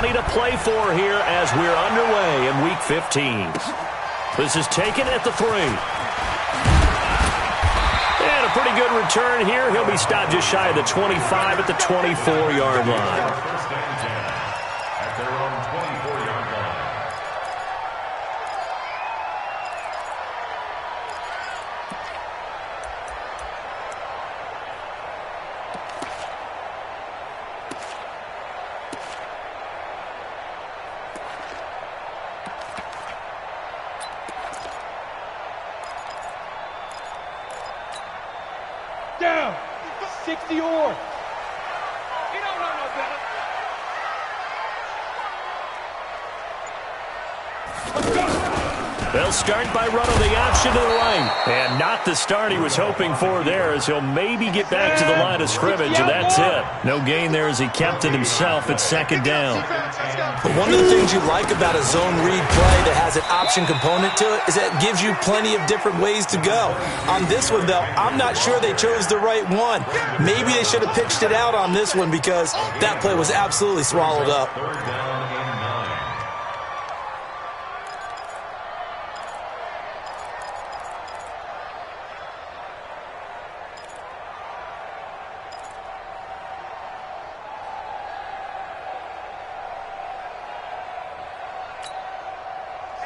plenty to play for here as we're underway in Week 15. This is taken at the 3. And a pretty good return here. He'll be stopped just shy of the 25 at the 24-yard line. Down. 60 or. You don't know no better. Let's go. They'll start by running the option to the right. And not the start he was hoping for there, as he'll maybe get back to the line of scrimmage, and that's it. No gain there as he kept it himself at second down. But one of the things you like about a zone read play that has an option component to it is that it gives you plenty of different ways to go. On this one, though, I'm not sure they chose the right one. Maybe they should have pitched it out on this one because that play was absolutely swallowed up.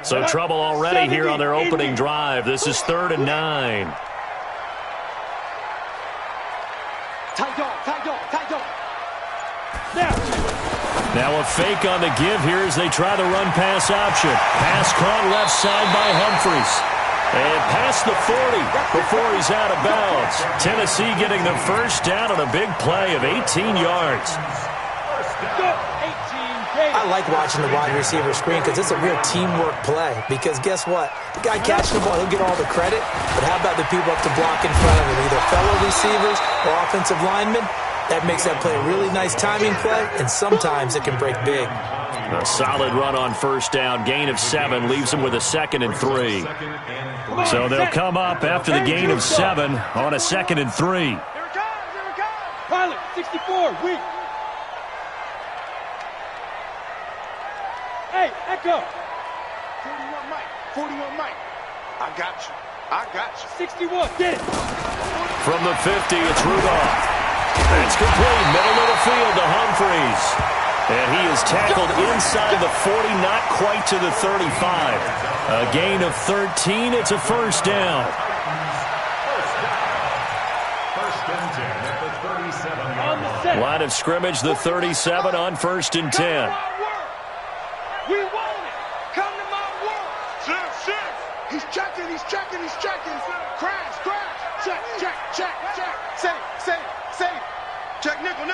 So trouble already here on their opening drive. This is 3rd and 9. Tight dog. Now a fake on the give here as they try the run-pass option. Pass caught left side by Humphries. And past the 40 before he's out of bounds. Tennessee getting the first down on a big play of 18 yards. I like watching the wide receiver screen because it's a real teamwork play. Because guess what? The guy catching the ball, he'll get all the credit. But how about the people up to block in front of him, either fellow receivers or offensive linemen? That makes that play a really nice timing play, and sometimes it can break big. A solid run on first down. Gain of 7 leaves them with a 2nd and 3. So they'll come up after the gain of 7 on a 2nd and 3. Here it comes. Pilot, 64, weak. Hey, Echo. 41 Mike. I got you. 61, get it. From the 50, it's Rudolph. It's complete, middle of the field to Humphries. And he is tackled inside the 40, not quite to the 35. A gain of 13, it's a first down. Line of scrimmage, the 37 on 1st and 10. We want it. Come to my world. Shift. He's checking. Crash. Check. Safe. Check, nickel.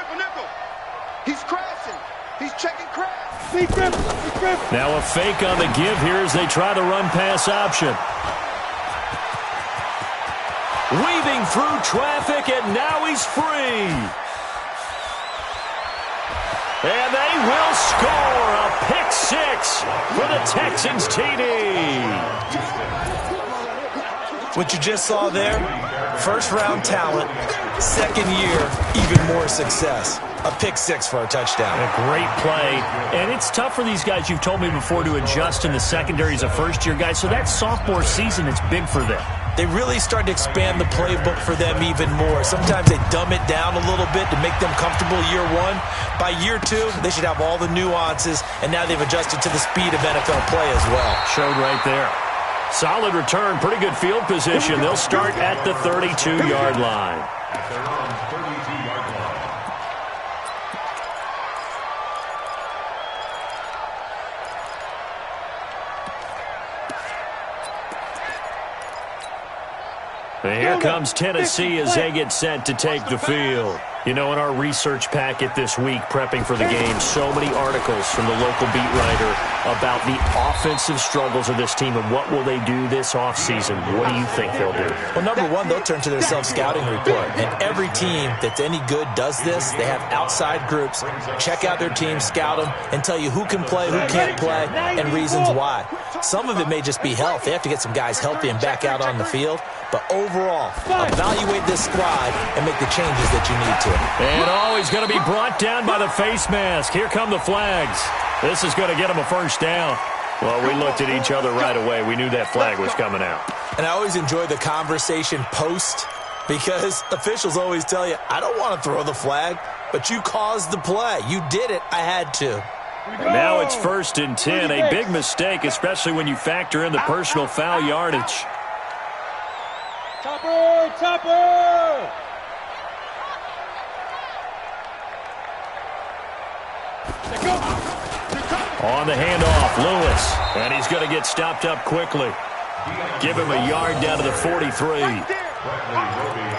He's crashing. He's checking crash. He's dribbling. Now a fake on the give here as they try the run-pass option. Weaving through traffic, and now he's free. And they will score a pick 6 for the Texans TD. What you just saw there, first-round talent, second year, even more success. A pick 6 for a touchdown. A great play. And it's tough for these guys, you've told me before, to adjust in the secondary as a first-year guy. So that sophomore season is big for them. They really start to expand the playbook for them even more. Sometimes they dumb it down a little bit to make them comfortable year 1. By year 2, they should have all the nuances, and now they've adjusted to the speed of NFL play as well. Showed right there. Solid return, pretty good field position. They'll start at the 32-yard line. And here comes Tennessee as they get set to take the field. You know, in our research packet this week, prepping for the game, so many articles from the local beat writer about the offensive struggles of this team and what will they do this offseason. What do you think they'll do? Well, number one, they'll turn to their self-scouting report. And every team that's any good does this. They have outside groups. Check out their team, scout them, and tell you who can play, who can't play, and reasons why. Some of it may just be health. They have to get some guys healthy and back out on the field. But overall, evaluate this squad and make the changes that you need to. And he's going to be brought down by the face mask. Here come the flags. This is going to get him a first down. Well, we looked at each other right away. We knew that flag was coming out. And I always enjoy the conversation post because officials always tell you, I don't want to throw the flag, but you caused the play. You did it. I had to. And now it's 1st and 10. A big mistake, especially when you factor in the personal foul yardage. Topper! On the handoff, Lewis. And he's going to get stopped up quickly. Give him a yard down to the 43.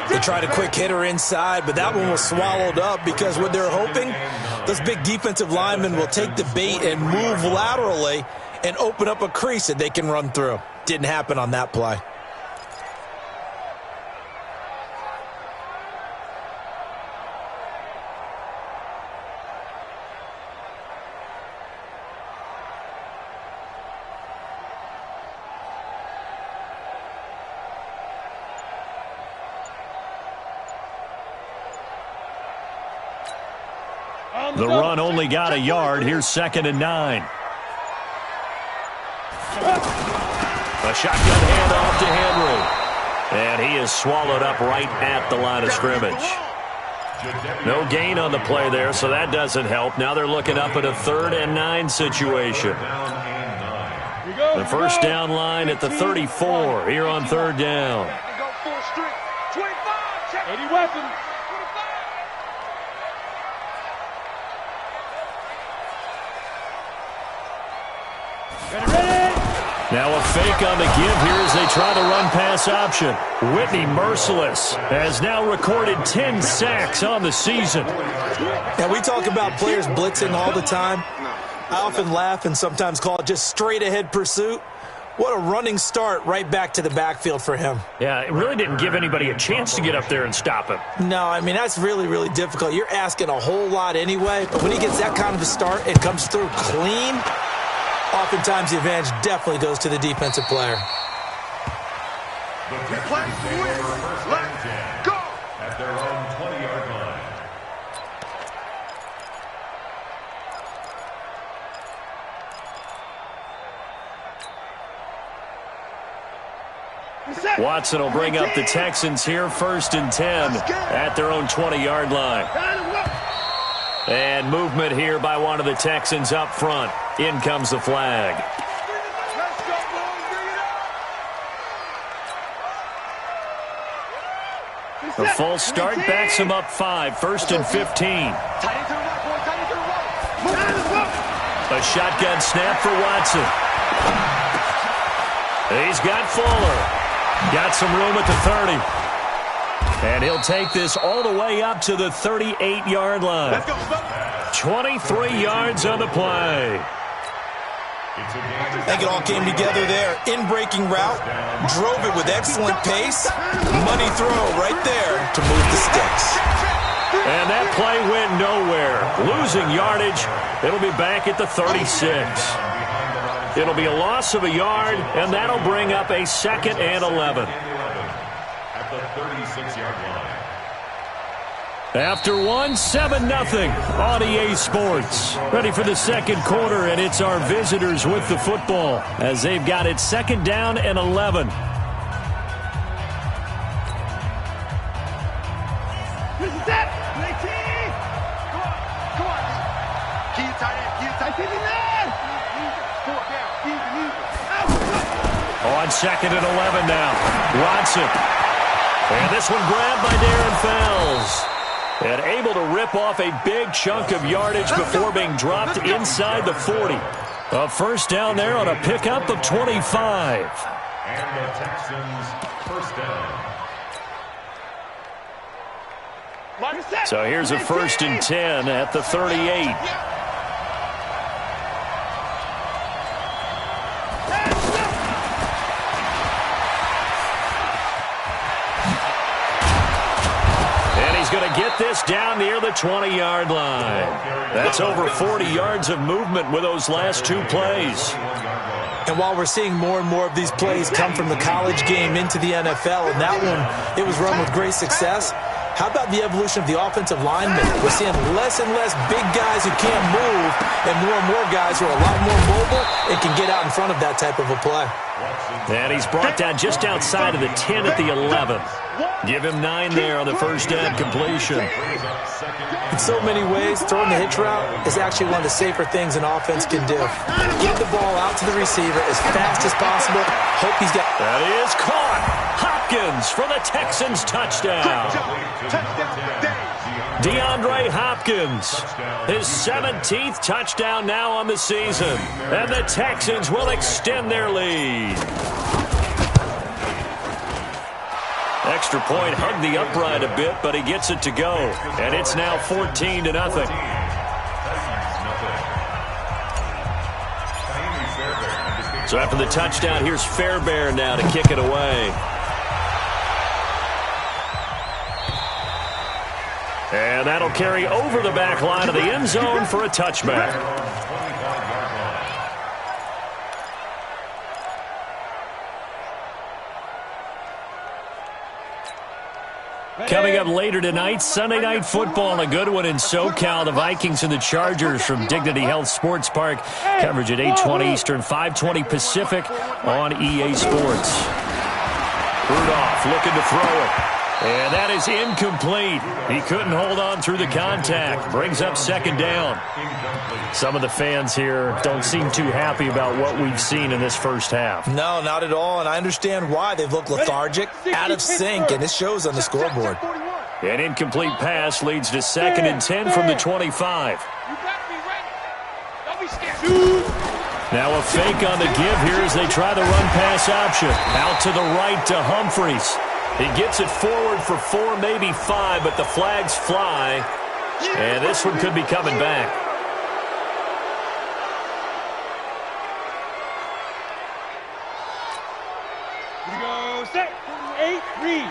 They tried a quick hitter inside, but that one was swallowed up because what they're hoping, those big defensive linemen will take the bait and move laterally and open up a crease that they can run through. Didn't happen on that play. The run only got a yard. Here's 2nd and 9. A shotgun handoff to Henry. And he is swallowed up right at the line of scrimmage. No gain on the play there, so that doesn't help. Now they're looking up at a 3rd and 9 situation. The first down line at the 34 here on 3rd down. 80 weapons. Now a fake on the give here as they try the run-pass option. Whitney Merciless has now recorded 10 sacks on the season. Now, we talk about players blitzing all the time. I often laugh and sometimes call it just straight-ahead pursuit. What a running start right back to the backfield for him. Yeah, it really didn't give anybody a chance to get up there and stop him. No, I mean, that's really, really difficult. You're asking a whole lot anyway, but when he gets that kind of a start and comes through clean, oftentimes the advantage definitely goes to the defensive player. The play switch. Let's go. At their own 20-yard line. Watson will bring up the Texans here, 1st and 10 at their own 20-yard line. And movement here by one of the Texans up front. In comes the flag. The false start backs him up 5, 1st and 15. A shotgun snap for Watson. He's got Fuller. Got some room at the 30. And he'll take this all the way up to the 38-yard line. 23 yards on the play. I think it all came together there. In-breaking route, drove it with excellent pace. Money throw right there to move the sticks. And that play went nowhere. Losing yardage. It'll be back at the 36. It'll be a loss of a yard, and that'll bring up a 2nd and 11. At the 36-yard line. After one, 7-0 on EA Sports. Ready for the second quarter, and it's our visitors with the football as they've got it 2nd down and 11. On 2nd and 11 now. Watson. And this one grabbed by Rnfl. And able to rip off a big chunk of yardage before being dropped inside the 40. A first down there on a pickup of 25. And the Texans first down. So here's a 1st and 10 at the 38. Going to get this down near the 20-yard line. That's over 40 yards of movement with those last 2 plays. And while we're seeing more and more of these plays come from the college game into the NFL, and that one, it was run with great success, How about the evolution of the offensive linemen? We're seeing less and less big guys who can't move and more guys who are a lot more mobile and can get out in front of that type of a play. And he's brought down just outside of the 10 at the 11. Give him 9 there on the first down completion. In so many ways, throwing the hitch route is actually one of the safer things an offense can do. Get the ball out to the receiver as fast as possible. Hope he's got... That is caught. Hopkins for the Texans touchdown. DeAndre Hopkins, his 17th touchdown now on the season. And the Texans will extend their lead. Extra point hugged the upright a bit, but he gets it to go. And it's now 14-0. So after the touchdown, here's Fairbairn now to kick it away. And that'll carry over the back line of the end zone for a touchback. Coming up later tonight, Sunday Night Football, a good one in SoCal. The Vikings and the Chargers from Dignity Health Sports Park. Coverage at 8:20 Eastern, 5:20 Pacific on EA Sports. Rudolph looking to throw it. And that is incomplete. He couldn't hold on through the contact. Brings up second down. Some of the fans here don't seem too happy about what we've seen in this first half. No, not at all, and I understand why. They've looked lethargic, out of sync, and it shows on the scoreboard. An incomplete pass leads to 2nd and 10 from the 25. Now a fake on the give here as they try the run-pass option. Out to the right to Humphries. He gets it forward for 4, maybe 5, but the flags fly. And this one could be coming back. Here we go, set, 8, read.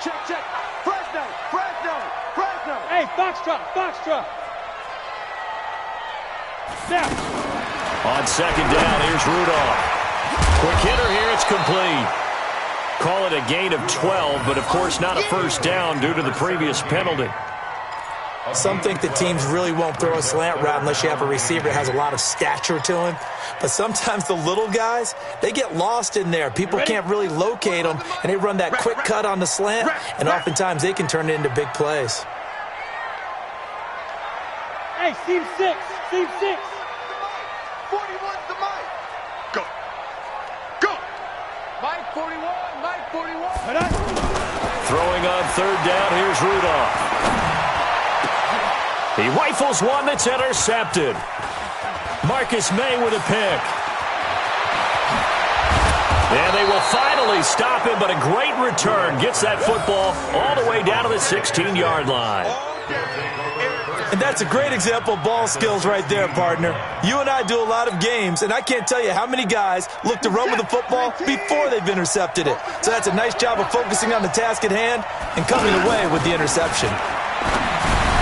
Check. Fresno. Hey, Foxtrot. Now. On second down, here's Rudolph. Quick hitter here, it's complete. Call it a gain of 12, but of course not a first down due to the previous penalty. Some think that teams really won't throw a slant route unless you have a receiver that has a lot of stature to him. But sometimes the little guys, they get lost in there. People can't really locate them, and they run that quick cut on the slant, and oftentimes they can turn it into big plays. Hey, seam 6. 41's the Mike. Go. Mike 41. Throwing on third down, here's Rudolph. He rifles one that's intercepted. Marcus May with a pick. And they will finally stop him, but a great return. Gets that football all the way down to the 16-yard line. And that's a great example of ball skills right there, partner. You and I do a lot of games, and I can't tell you how many guys look to run with the football before they've intercepted it. So that's a nice job of focusing on the task at hand and coming away with the interception.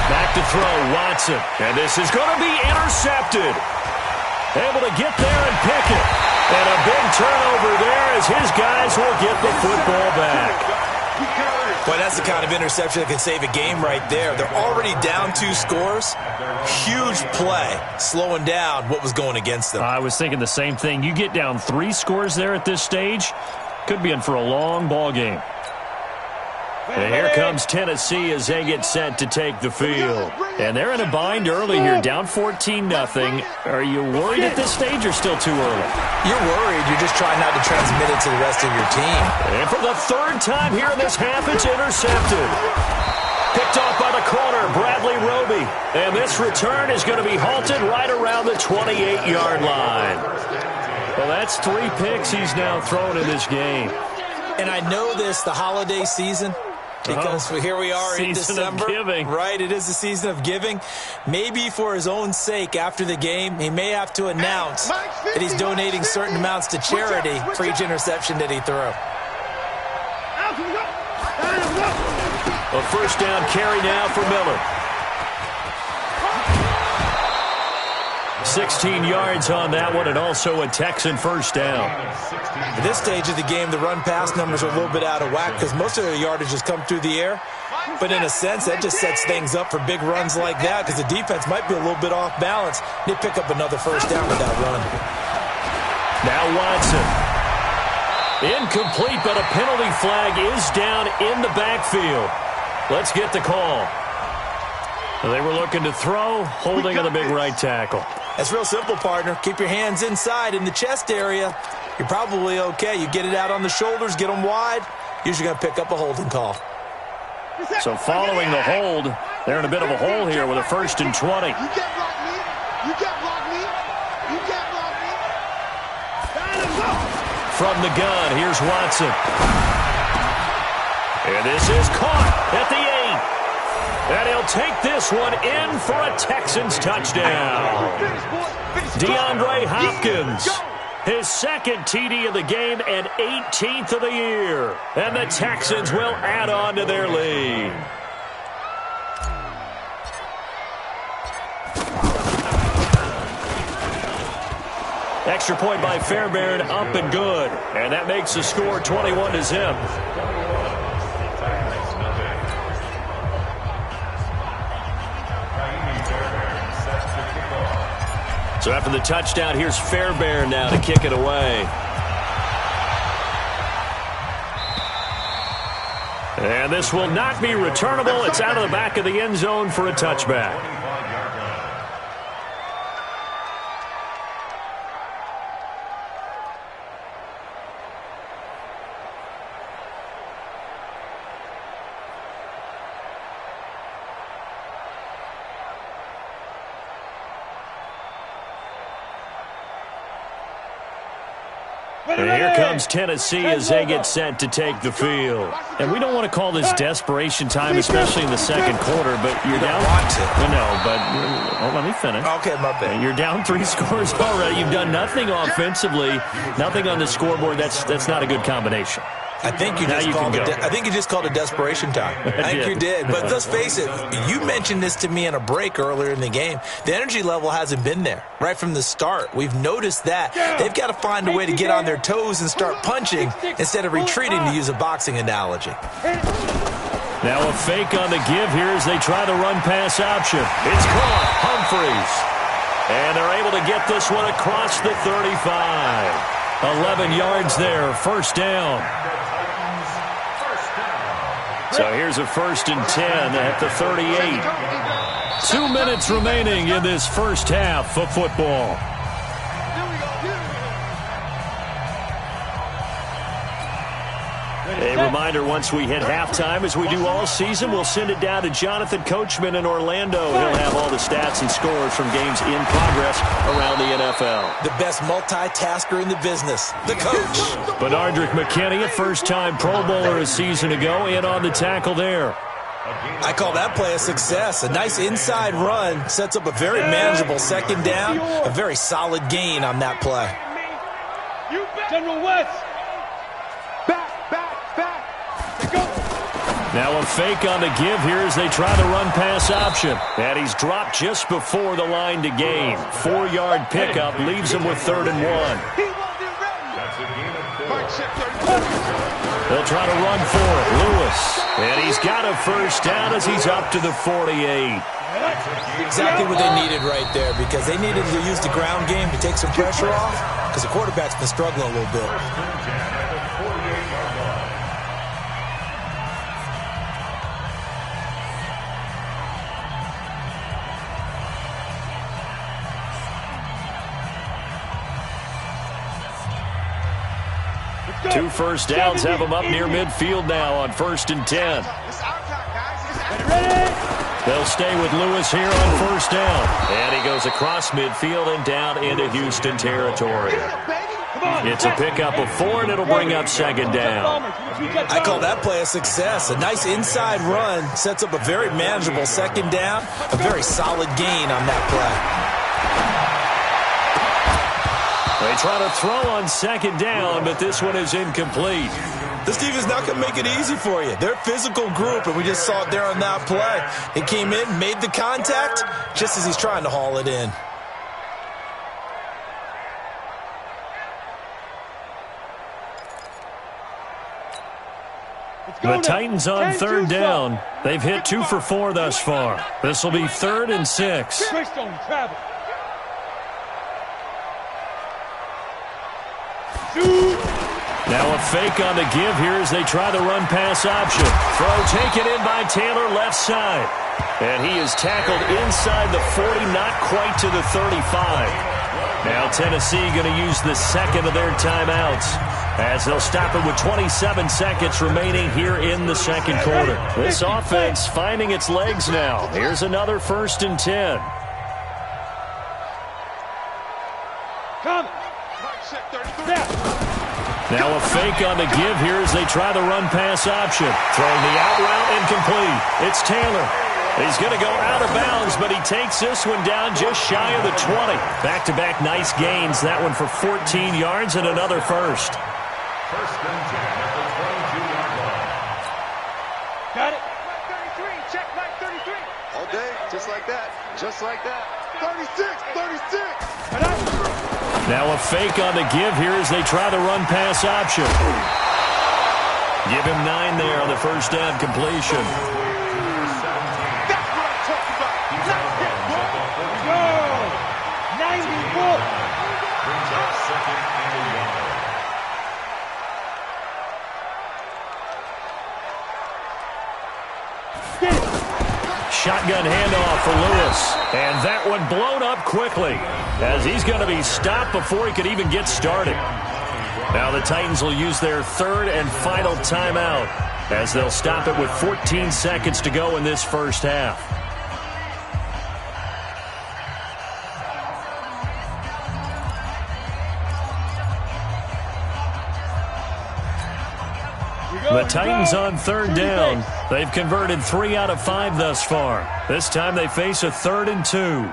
Back to throw, Watson. And this is going to be intercepted. Able to get there and pick it. And a big turnover there as his guys will get the football back. Boy, that's the kind of interception that can save a game right there. They're already down 2 scores. Huge play, slowing down what was going against them. I was thinking the same thing. You get down 3 scores there at this stage, could be in for a long ball game. And here comes Tennessee as they get set to take the field. And they're in a bind early here, down 14-0. Are you worried at this stage or still too early? You're worried. You're just trying not to transmit it to the rest of your team. And for the 3rd time here in this half, it's intercepted. Picked off by the corner, Bradley Roby. And this return is going to be halted right around the 28-yard line. Well, that's 3 picks he's now thrown in this game. And I know this, the holiday season, because here we are in December. Season of giving. Right, it is the season of giving. Maybe for his own sake after the game, he may have to announce that he's donating certain amounts to charity for each interception that he threw. A first down carry now for Miller. 16 yards on that one, and also a Texan first down. At this stage of the game, the run-pass numbers are a little bit out of whack because most of their yardage has come through the air. But in a sense, that just sets things up for big runs like that because the defense might be a little bit off balance. They pick up another first down with that run. Now Watson. Incomplete, but a penalty flag is down in the backfield. Let's get the call. They were looking to throw, holding on the big right tackle. That's real simple, partner. Keep your hands inside in the chest area. You're probably okay. You get it out on the shoulders, get them wide. Usually going to pick up a holding call. So following the hold, they're in a bit of a hole here with a 1st and 20. You can't block me. You can't block me. You can't block me. From the gun, here's Watson. And this is caught at the 8. And he'll take this one in for a Texans touchdown. DeAndre Hopkins, his 2nd TD of the game and 18th of the year. And the Texans will add on to their lead. Extra point by Fairbairn, up and good. And that makes the score 21-0. So after the touchdown, here's Fairbairn now to kick it away. And this will not be returnable. It's out of the back of the end zone for a touchback. And here comes Tennessee as they get set to take the field. And we don't want to call this desperation time, especially in the second quarter, but you're down. Let me finish. Okay, my bad. You're down 3 scores already. You've done nothing offensively, nothing on the scoreboard. That's not a good combination. I think you just called it desperation time. I think you did. But let's face it, you mentioned this to me in a break earlier in the game. The energy level hasn't been there right from the start. We've noticed that. They've got to find a way to get on their toes and start punching instead of retreating, to use a boxing analogy. Now a fake on the give here as they try the run-pass option. It's caught. Humphreys. And they're able to get this one across the 35. 11 yards there, 1st down. So here's a 1st and 10 at the 38. 2 minutes remaining in this first half of football. A reminder, once we hit halftime, as we do all season, we'll send it down to Jonathan Coachman in Orlando. He'll have all the stats and scores from games in progress around the NFL. The best multitasker in the business, the coach. Benardrick McKinney, a first-time Pro Bowler a season ago, in on the tackle there. I call that play a success. A nice inside run sets up a very manageable 2nd down, a very solid gain on that play. General West. Now a fake on the give here as they try the run-pass option. And he's dropped just before the line to gain. 4-yard pickup leaves him with 3rd and 1. They'll try to run for it. Lewis. And he's got a 1st down as he's up to the 48. Exactly what they needed right there, because they needed to use the ground game to take some pressure off, because the quarterback's been struggling a little bit. Two 1st downs have him up near midfield now on 1st and 10. They'll stay with Lewis here on 1st down. And he goes across midfield and down into Houston territory. It's a pickup of 4, and it'll bring up 2nd down. I call that play a success. A nice inside run sets up a very manageable 2nd down, a very solid gain on that play. They try to throw on 2nd down, but this one is incomplete. This team is not going to make it easy for you. They're a physical group, and we just saw it there on that play. He came in, made the contact, just as he's trying to haul it in. The Titans on third down. They've hit 2 for 4 thus far. This will be 3rd and 6. Travel. Now a fake on the give here as they try the run-pass option. Throw taken in by Taylor left side. And he is tackled inside the 40, not quite to the 35. Now Tennessee going to use the second of their timeouts as they'll stop it with 27 seconds remaining here in the second quarter. This offense finding its legs now. Here's another 1st and 10. Come. Now a fake on the give here as they try the run-pass option. Throwing the out route incomplete. It's Taylor. He's going to go out of bounds, but he takes this one down just shy of the 20. Back-to-back nice gains. That one for 14 yards and another first. 1st and 10 at the 22-yard line. Got it. 33. Check back 33. All day, just like that. Just like that. 36. 36. Now a fake on the give here as they try the run-pass option. Give him 9 there on the first down completion. That's what I'm talking about. Go. 94. Brings up 2nd and 1. Shotgun handoff for Lewis. And that one blown up quickly as he's going to be stopped before he could even get started. Now the Titans will use their 3rd and final timeout as they'll stop it with 14 seconds to go in this first half. The Titans on 3rd down. They've converted 3 out of 5 thus far. This time they face a 3rd and 2.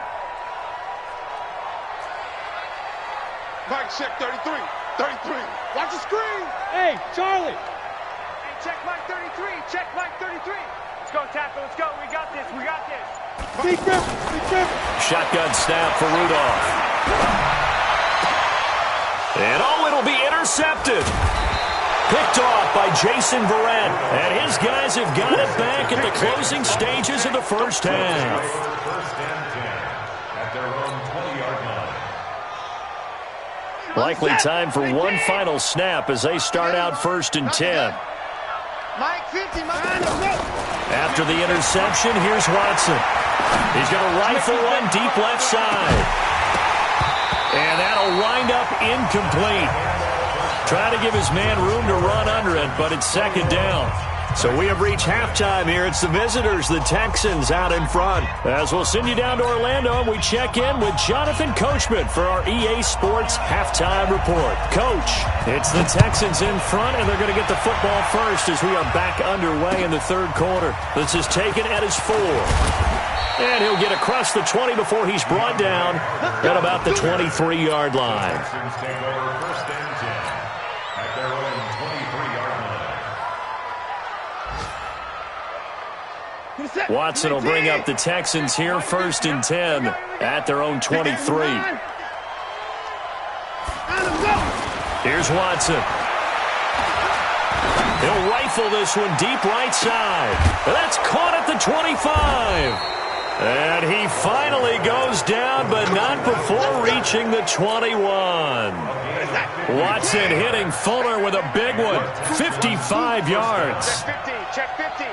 Mike, check 33. 33. Watch the screen. Hey, Charlie. Hey, check Mike 33. Check Mike 33. Let's go, tackle. Let's go. We got this. We got this. Big grip. Big grip. Shotgun snap for Rudolph. And it'll be intercepted. Picked off by Jason Verrett. And his guys have got it back at the closing stages of the first half. 1st and 10 at their own 20-yard line. Likely time for one final snap as they start out 1st and 10. Mike 50. After the interception, here's Watson. He's going to rifle one deep left side. And that'll wind up incomplete. Trying to give his man room to run under it, but it's 2nd down. So we have reached halftime here. It's the visitors, the Texans, out in front. As we'll send you down to Orlando, and we check in with Jonathan Coachman for our EA Sports Halftime Report. Coach, it's the Texans in front, and they're going to get the football first as we are back underway in the 3rd quarter. This is taken at his 4. And he'll get across the 20 before he's brought down at about the 23-yard line. Texans take over 1st and 10 at their own 23-yard line. Watson will bring up the Texans here 1st and 10 at their own 23. Here's Watson. He'll rifle this one deep right side. That's caught at the 25. And he finally goes down, but not before reaching the 21. Watson hitting Fuller with a big one, 55 yards. Check 50. Check 50.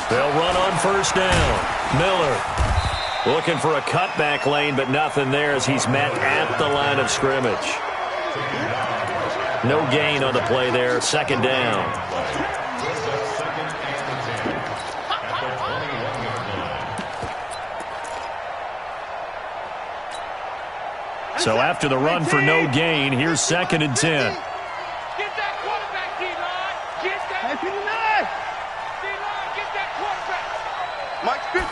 They'll run on 1st down. Miller looking for a cutback lane, but nothing there as he's met at the line of scrimmage. No gain on the play there, 2nd down. So after the run for no gain, here's 2nd and 10. Get that quarterback, D-line. Get that. D-line, get that quarterback. Mike 50.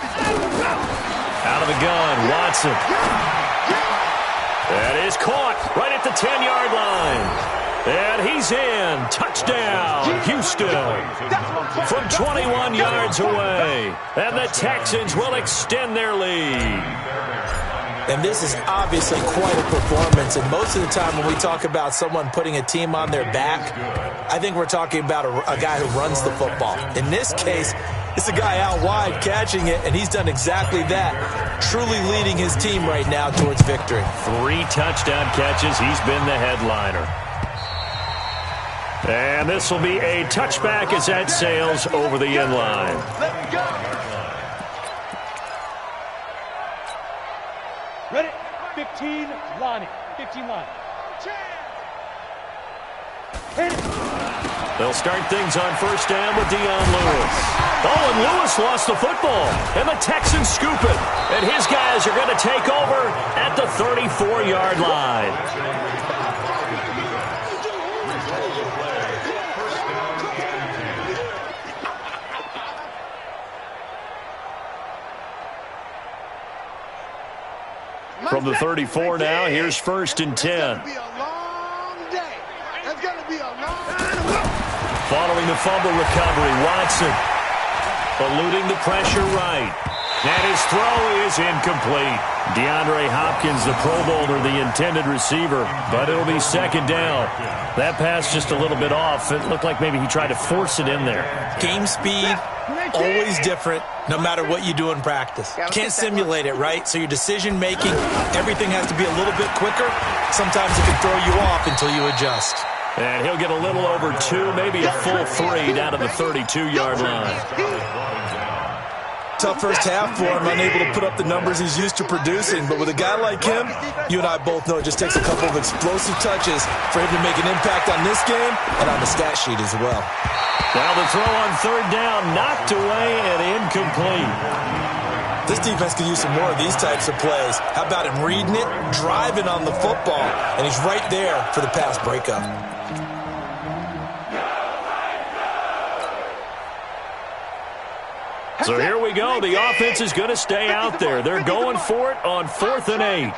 Out of the gun, Watson. That is caught right at the 10-yard line. And he's in. Touchdown, Houston. From 21 yards away. And the Texans will extend their lead. And this is obviously quite a performance. And most of the time when we talk about someone putting a team on their back, I think we're talking about a guy who runs the football. In this case, it's a guy out wide catching it, and he's done exactly that, truly leading his team right now towards victory. 3 touchdown catches. He's been the headliner. And this will be a touchback as that sails over the end line. Let's go. Ready? 15, Lonnie. 15 line. Hit it. They'll start things on first down with Dion Lewis. Oh, and Lewis lost the football. And the Texans scoop it. And his guys are going to take over at the 34-yard line. From the 34 now, here's 1st and 10. It's going to be a long day. It's going to be a long day. Following the fumble recovery, Watson eluding the pressure right. And his throw is incomplete. DeAndre Hopkins, the Pro Bowler, the intended receiver, but it'll be 2nd down. That pass just a little bit off. It looked like maybe he tried to force it in there. Game speed, always different, no matter what you do in practice. You can't simulate it, right? So your decision-making, everything has to be a little bit quicker. Sometimes it can throw you off until you adjust. And he'll get a little over 2, maybe a full 3 down to the 32-yard line. Tough first half for him, unable to put up the numbers he's used to producing. But with a guy like him, you and I both know it just takes a couple of explosive touches for him to make an impact on this game and on the stat sheet as well. Now the throw on 3rd down, knocked away and incomplete. This defense could use some more of these types of plays. How about him reading it, driving on the football, and he's right there for the pass breakup. So here we go. The offense is going to stay out there. They're going for it on 4th and 8.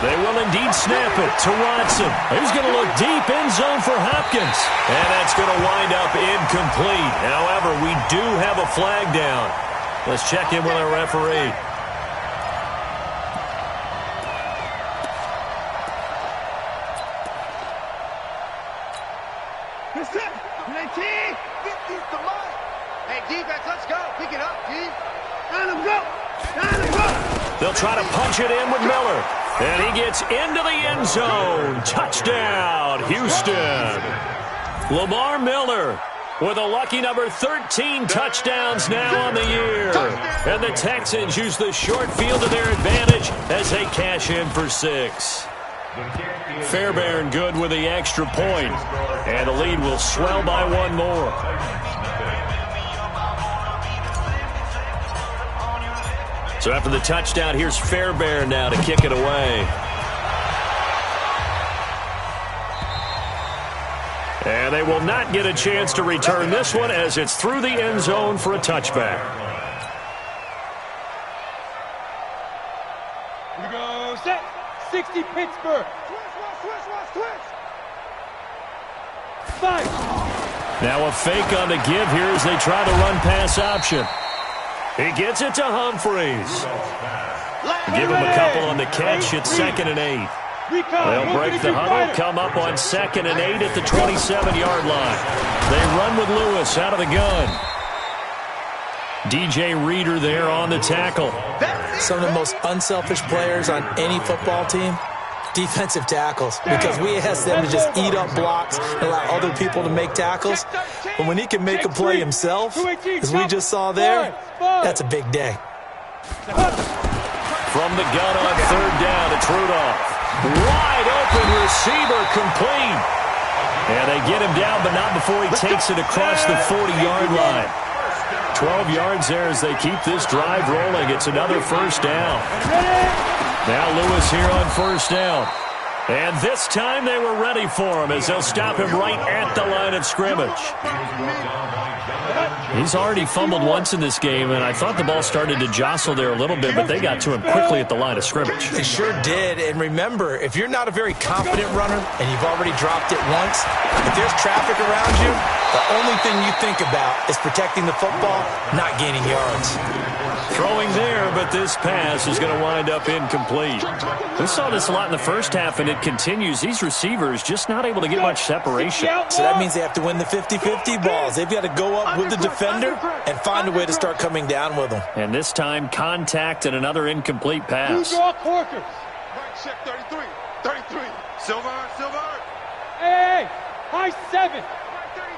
They will indeed snap it to Watson. He's going to look deep, end zone for Hopkins. And that's going to wind up incomplete. However, we do have a flag down. Let's check in with our referee. Hey, defense, let's go. Pick it up, D. Let him go. Let him go. They'll try to punch it in with Miller. And he gets into the end zone. Touchdown, Houston. Lamar Miller with a lucky number 13 touchdowns now on the year. And the Texans use the short field to their advantage as they cash in for 6. Fairbairn good with the extra point. And the lead will swell by 1 more. So after the touchdown, here's Fairbairn now to kick it away. And they will not get a chance to return this one as it's through the end zone for a touchback. Here we go. Set. 60 Pittsburgh. Switch. 5. Now a fake on the give here as they try the run-pass option. He gets it to Humphreys. Give him a couple on the catch. It's 2nd and 8. They'll break the huddle, come up on 2nd and 8 at the 27-yard line. They run with Lewis out of the gun. DJ Reader there on the tackle. Some of the most unselfish players on any football team, defensive tackles, because we ask them to just eat up blocks and allow other people to make tackles. But when he can make a play himself, as we just saw there, that's a big day. From the gun on 3rd down, it's Rudolph. Wide open receiver, complete. And they get him down, but not before he takes it across the 40-yard line. 12 yards there as they keep this drive rolling. It's another 1st down. Now Lewis here on 1st down. And this time they were ready for him as they'll stop him right at the line of scrimmage. He's already fumbled once in this game, and I thought the ball started to jostle there a little bit, but they got to him quickly at the line of scrimmage. They sure did. And remember, if you're not a very confident runner and you've already dropped it once, if there's traffic around you, The only thing you think about is protecting the football, not gaining yards. Throwing there, but this pass is going to wind up incomplete. We saw this a lot in the first half, and it continues. These receivers just not able to get much separation. So that means they have to win the 50-50 balls. They've got to go up with the defender and find a way to start coming down with them. And this time, contact and another incomplete pass. Check 33. 33. Silver. Hey, high 7.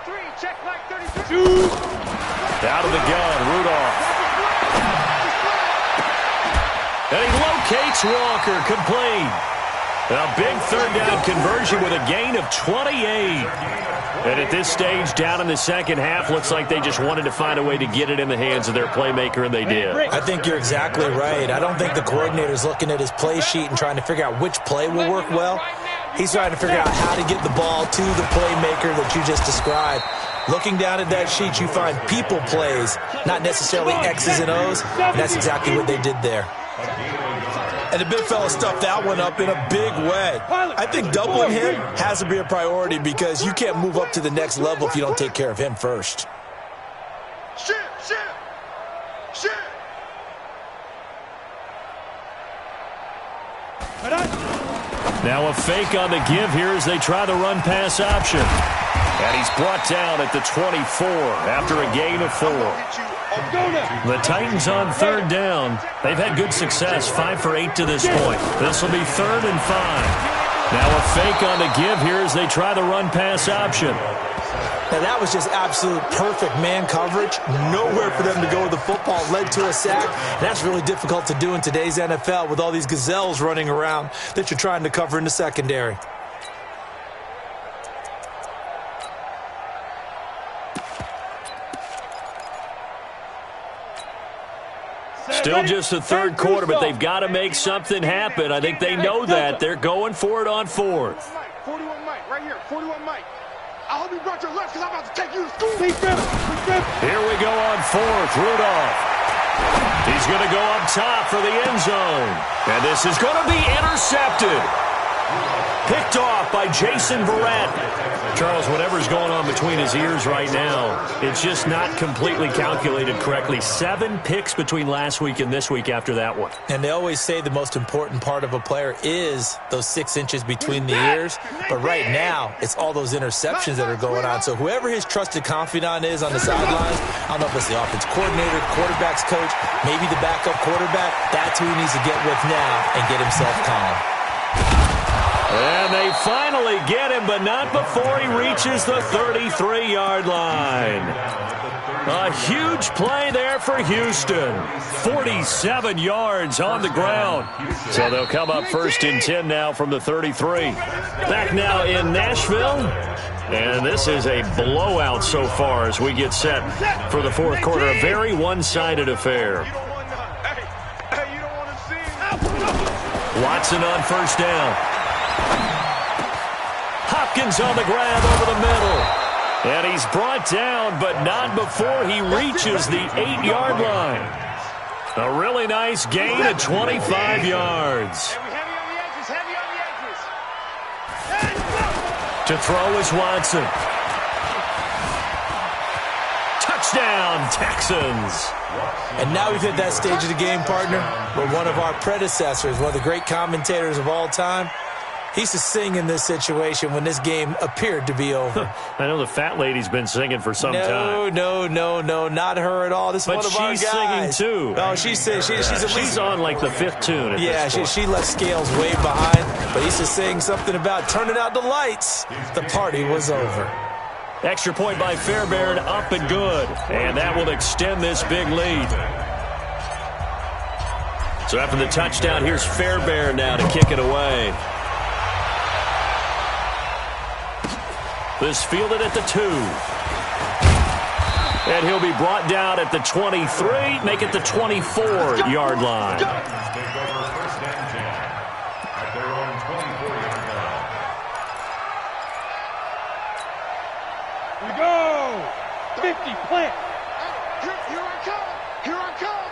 33, check like 33. Shoot. Out of the gun, Rudolph. And he locates Walker, complete. A big third down conversion with a gain of 28. And at this stage, down in the second half, looks like they just wanted to find a way to get it in the hands of their playmaker, and they did. I think you're exactly right. I don't think the coordinator's looking at his play sheet and trying to figure out which play will work well. He's trying to figure out how to get the ball to the playmaker that you just described. Looking down at that sheet, you find people plays, not necessarily X's and O's, and that's exactly what they did there. And the big fella stuffed that one up in a big way. I think doubling him has to be a priority because you can't move up to the next level if you don't take care of him first. Shit. Now a fake on the give here as they try the run-pass option. And he's brought down at the 24 after a gain of 4. The Titans on third down. They've had good success, 5 for 8 to this point. This will be 3rd and 5. Now a fake on the give here as they try the run-pass option. Now that was just absolute perfect man coverage. Nowhere for them to go with the football. Led to a sack. And that's really difficult to do in today's NFL with all these gazelles running around that you're trying to cover in the secondary. Still just the third quarter, but they've got to make something happen. I think they know that. They're going for it on 4th. 41 Mike, right here. 41 Mike. I hope you brought your lunch because I'm about to take you to school. Here we go on 4th. Rudolph. He's going to go up top for the end zone. And this is going to be intercepted. Picked off by Jason Verrett. Charles, whatever's going on between his ears right now, it's just not completely calculated correctly. 7 picks between last week and this week after that one. And they always say the most important part of a player is those 6 inches between the ears. But right now, it's all those interceptions that are going on. So whoever his trusted confidant is on the sidelines, I don't know if it's the offense coordinator, quarterback's coach, maybe the backup quarterback, that's who he needs to get with now and get himself calm. And they finally get him, but not before he reaches the 33-yard line. A huge play there for Houston. 47 yards on the ground. So they'll come up 1st and 10 now from the 33. Back now in Nashville. And this is a blowout so far as we get set for the 4th quarter. A very one-sided affair. Watson on 1st down. Hopkins on the grab over the middle. And he's brought down, but not before he reaches the 8-yard line. A really nice gain of 25 yards. Heavy on the edges. To throw is Watson. Touchdown, Texans. And now we've hit that stage of the game, partner, where one of our predecessors, one of the great commentators of all time, he used to sing in this situation when this game appeared to be over. I know the fat lady's been singing for some time. No, not her at all. This is one of our guys. But she's singing too. No, she's on like the 5th tune. Yeah, she left Scales way behind. But he used to sing something about turning out the lights. The party was over. Extra point by Fairbairn, up and good. And that will extend this big lead. So after the touchdown, here's Fairbairn now to kick it away. This fielded at the 2. And he'll be brought down at the 23, make it the 24-yard line. We go! 50, plant. Here I come.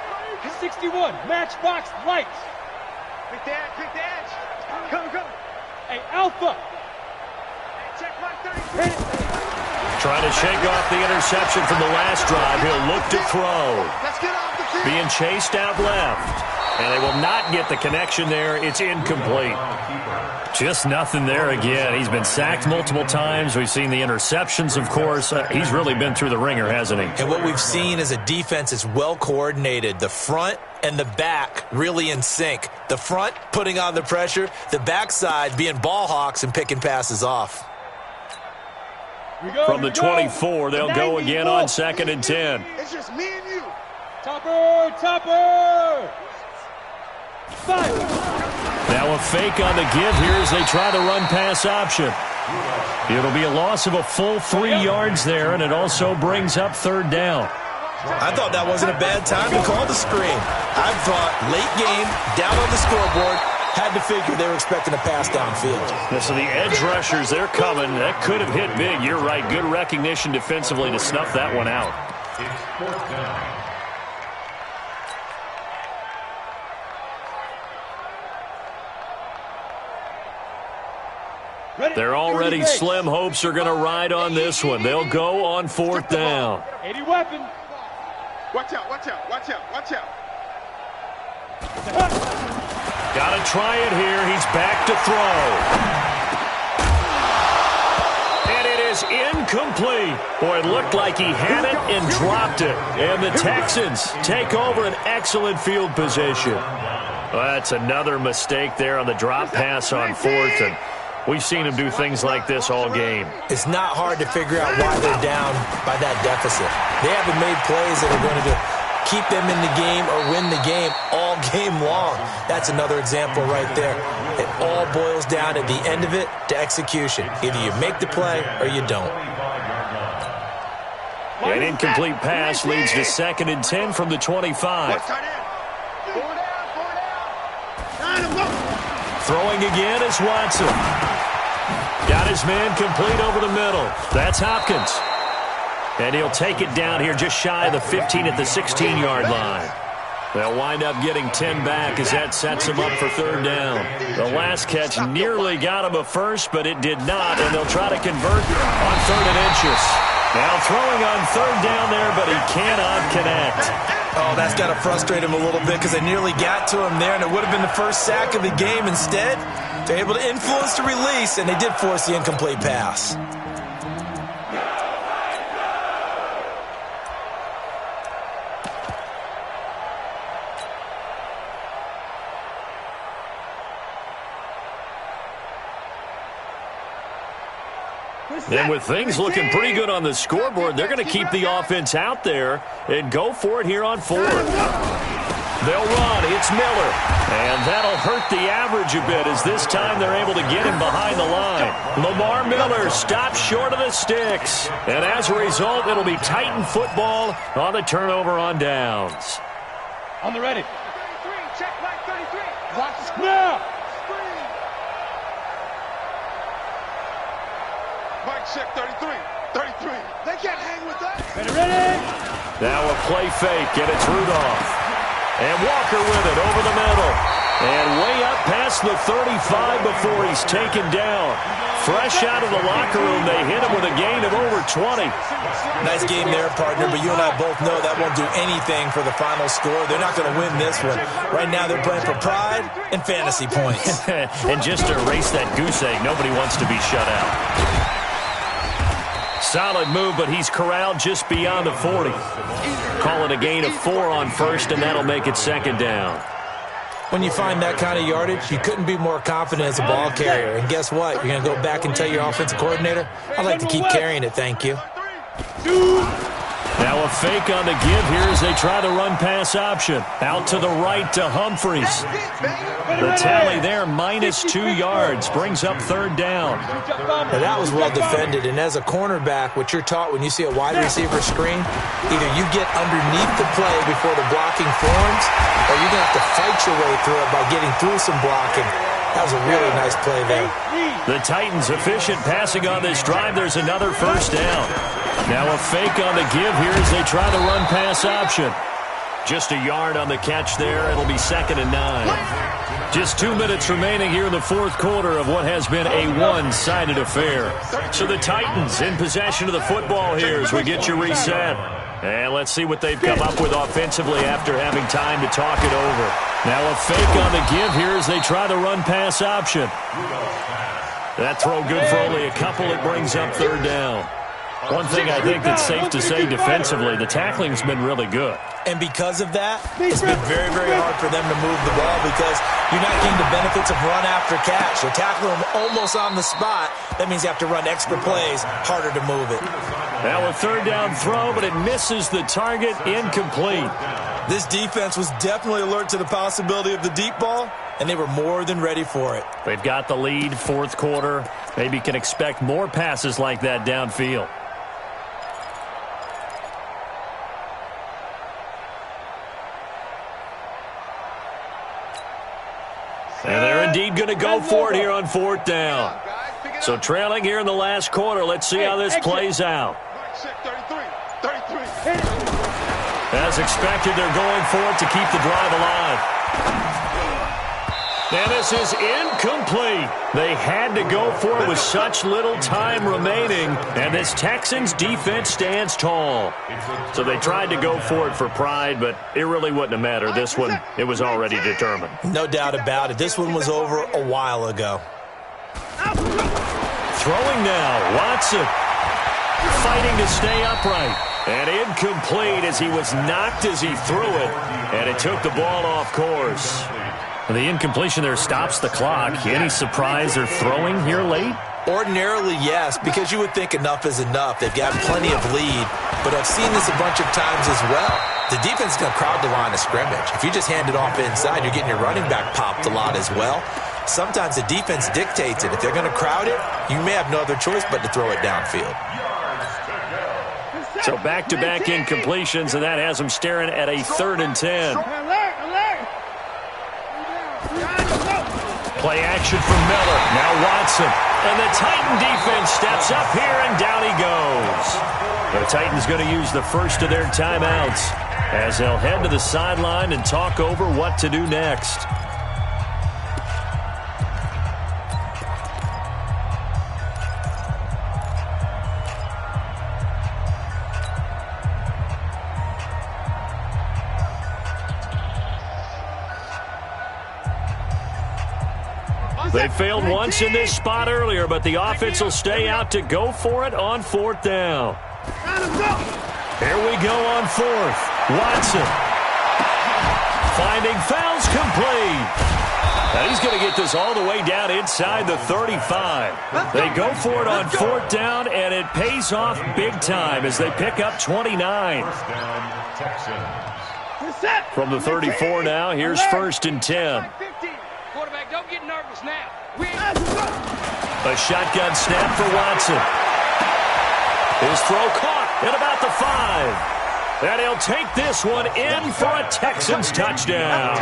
61, matchbox lights. Quick the edge. Come. Hey, Alpha. Check mark 33. Trying to shake off the interception from the last drive. He'll look to throw. Being chased out left. And they will not get the connection there. It's incomplete. Just nothing there again. He's been sacked multiple times. We've seen the interceptions, of course. He's really been through the ringer, hasn't he? And what we've seen is a defense is well coordinated. The front and the back really in sync. The front putting on the pressure. The backside being ball hawks and picking passes off. From the 24, they'll go again on 2nd and 10. It's just me and you. Topper! Now a fake on the give here as they try the run-pass option. It'll be a loss of a full 3 yards there, and it also brings up 3rd down. I thought that wasn't a bad time to call the screen. I thought late game, down on the scoreboard, had to figure they were expecting a pass downfield. So the edge rushers, they're coming. That could have hit big. You're right. Good recognition defensively to snuff that one out. It's 4th down. They're already slim hopes are going to ride on this one. They'll go on 4th down. 80 weapon. Watch out, watch out, watch out, watch out. Got to try it here. He's back to throw. And it is incomplete. Boy, it looked like he had it and dropped it. And the Texans take over an excellent field position. Well, that's another mistake there on the drop pass on 4th. And we've seen him do things like this all game. It's not hard to figure out why they're down by that deficit. They haven't made plays that are going to keep them in the game or win the game all game long. That's another example right there. It all boils down at the end of it to execution. Either you make the play or you don't. An incomplete pass leads to 2nd and 10 from the 25. Throwing again is Watson. Got his man complete over the middle. That's Hopkins. And he'll take it down here just shy of the 15 at the 16-yard line. They'll wind up getting 10 back as that sets him up for 3rd down. The last catch nearly got him a first, but it did not, and they'll try to convert on 3rd and inches. Now throwing on 3rd down there, but he cannot connect. Oh, that's got to frustrate him a little bit because they nearly got to him there, and it would have been the first sack of the game. Instead, they're able to influence the release, and they did force the incomplete pass. And with things looking pretty good on the scoreboard, they're going to keep the offense out there and go for it here on 4th. They'll run. It's Miller. And that'll hurt the average a bit as this time they're able to get him behind the line. Lamar Miller stops short of the sticks. And as a result, it'll be Titan football on the turnover on downs. On the ready. 33, check line 33. Clock now. Mike check 33. 33. They can't hang with that. Ready. Now a play fake, and it's Rudolph. And Walker with it over the middle. And way up past the 35 before he's taken down. Fresh out of the locker room, they hit him with a gain of over 20. Nice game there, partner, but you and I both know that won't do anything for the final score. They're not going to win this one. Right now they're playing for pride and fantasy points. And just to erase that goose egg, nobody wants to be shut out. Solid move, but he's corralled just beyond the 40. Calling a gain of 4 on 1st, and that'll make it 2nd down. When you find that kind of yardage, you couldn't be more confident as a ball carrier. And guess what? You're going to go back and tell your offensive coordinator, I'd like to keep carrying it, thank you. Now a fake on the give here as they try the run-pass option. Out to the right to Humphreys. The tally there, -2 yards, brings up 3rd down. Now that was well defended, and as a cornerback, what you're taught when you see a wide receiver screen, either you get underneath the play before the blocking forms, or you're going to have to fight your way through it by getting through some blocking. That was a really nice play there. The Titans efficient passing on this drive. There's another 1st down. Now a fake on the give here as they try the run-pass option. Just a yard on the catch there. It'll be 2nd and 9. Just 2 minutes remaining here in the fourth quarter of what has been a one-sided affair. So the Titans in possession of the football here as we get you reset. And let's see what they've come up with offensively after having time to talk it over. Now a fake on the give here as they try the run-pass option. That throw good for only a couple. It brings up 3rd down. One thing I think that's safe to say defensively, the tackling's been really good. And because of that, it's been very, very hard for them to move the ball because you're not getting the benefits of run after catch. You're tackling them almost on the spot. That means you have to run extra plays, harder to move it. Now a 3rd down throw, but it misses the target, incomplete. This defense was definitely alert to the possibility of the deep ball, and they were more than ready for it. They've got the lead, fourth quarter. Maybe can expect more passes like that downfield. And they're indeed going to go for it here on 4th down. So trailing here in the last quarter. Let's see how this plays out. As expected, they're going for it to keep the drive alive. And this is incomplete. They had to go for it with such little time remaining, and this Texans defense stands tall. So they tried to go for it for pride, but it really wouldn't have mattered. This one, it was already determined. No doubt about it. This one was over a while ago. Throwing now, Watson fighting to stay upright. And incomplete as he was knocked as he threw it, and it took the ball off course. The incompletion there stops the clock. Any surprise they're throwing here late? Ordinarily, yes, because you would think enough is enough. They've got plenty of lead, but I've seen this a bunch of times as well. The defense is going to crowd the line of scrimmage. If you just hand it off inside, you're getting your running back popped a lot as well. Sometimes the defense dictates it. If they're going to crowd it, you may have no other choice but to throw it downfield. So back-to-back incompletions, and that has them staring at a 3rd and 10. Play action from Miller. Now Watson. And the Titan defense steps up here, and down he goes. The Titans going to use the first of their timeouts as they'll head to the sideline and talk over what to do next. They failed once in this spot earlier, but the offense will stay out to go for it on 4th down. Here we go on 4th. Watson finding fouls complete. Now he's going to get this all the way down inside the 35. They go for it on 4th down, and it pays off big time as they pick up 29. From the 34 now, here's 1st and 10. Quarterback, don't get nervous now. A shotgun snap for Watson. His throw caught at about the 5. And he'll take this one in for a Texans touchdown.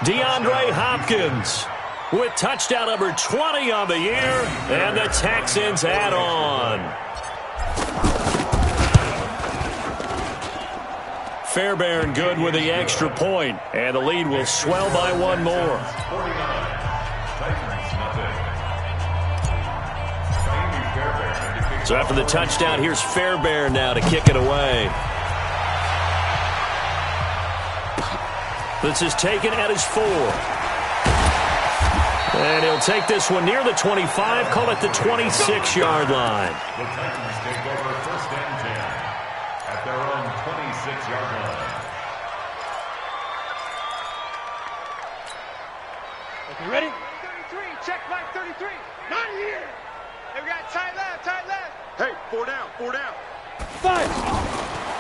DeAndre Hopkins with touchdown number 20 on the year, and the Texans add on. Fairbairn good with the extra point, and the lead will swell by one more. So after the touchdown, here's Fairbairn now to kick it away. This is taken at his 4. And he'll take this one near the 25, call it the 26-yard line. The Titans take over 1st and 10 at their own 26-yard line. Okay, ready? 33, check line 33. Not here. Hey, we got tight left, tight left. Hey, 4 down, 4 down. 5.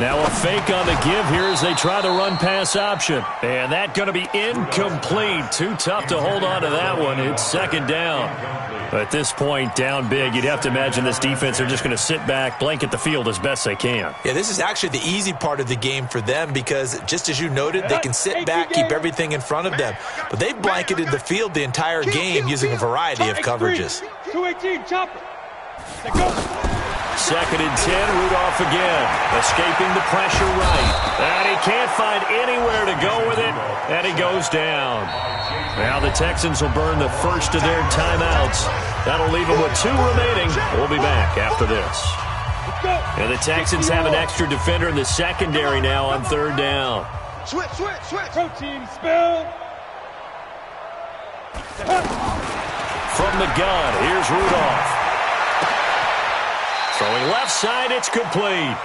Now a fake on the give here as they try the run-pass option. And that's going to be incomplete. Too tough to hold on to that one. It's 2nd down. At this point, down big, you'd have to imagine this defense are just going to sit back, blanket the field as best they can. Yeah, this is actually the easy part of the game for them because, just as you noted, they can sit back, keep everything in front of them. But they've blanketed the field the entire game using a variety of coverages. 218, chopper. Let go. 2nd and 10, Rudolph again, escaping the pressure right. And he can't find anywhere to go with it, and he goes down. Now the Texans will burn the first of their timeouts. That'll leave them with 2 remaining. We'll be back after this. And the Texans have an extra defender in the secondary now on 3rd down. Switch. Protein spill. From the gun, here's Rudolph. Throwing left side, it's complete.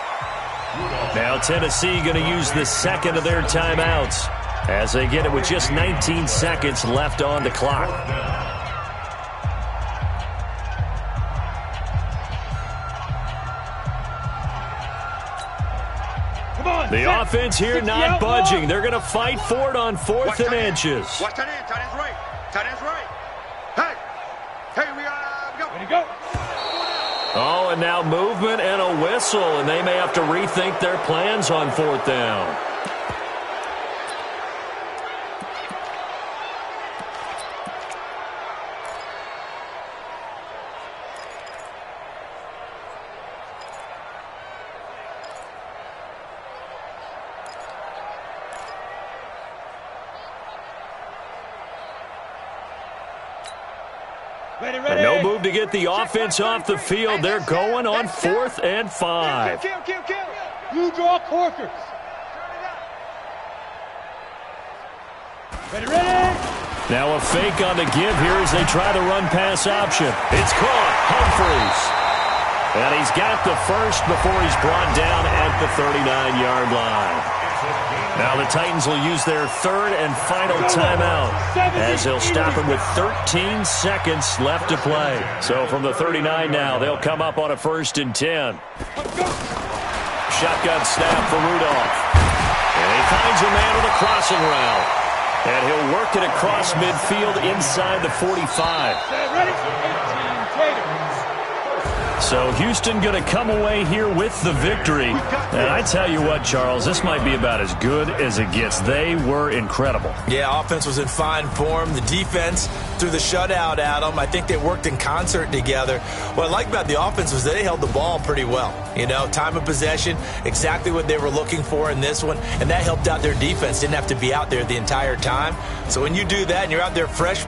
Now Tennessee going to use the second of their timeouts as they get it with just 19 seconds left on the clock. The offense here not budging. They're going to fight for it on 4th and inches. Watch tight end. Tight end's right. Tight end's right. Hey, we go. Ready to go. Oh, and now movement and a whistle, and they may have to rethink their plans on 4th down. Ready. No move to get the offense off the field. They're going on 4th and 5. Kill. You draw corkers. Ready. Now a fake on the give here as they try the run-pass option. It's caught. Humphries. And he's got the first before he's brought down at the 39-yard line. Now the Titans will use their 3rd and final timeout as they'll stop it with 13 seconds left to play. So from the 39 now, they'll come up on a 1st and 10. Shotgun snap for Rudolph. And he finds a man on the crossing route. And he'll work it across midfield inside the 45. Ready. 18 Taters. So Houston going to come away here with the victory. And I tell you what, Charles, this might be about as good as it gets. They were incredible. Yeah, offense was in fine form. The defense threw the shutout at them. I think they worked in concert together. What I like about the offense was they held the ball pretty well. You know, time of possession, exactly what they were looking for in this one. And that helped out their defense. Didn't have to be out there the entire time. So when you do that and you're out there fresh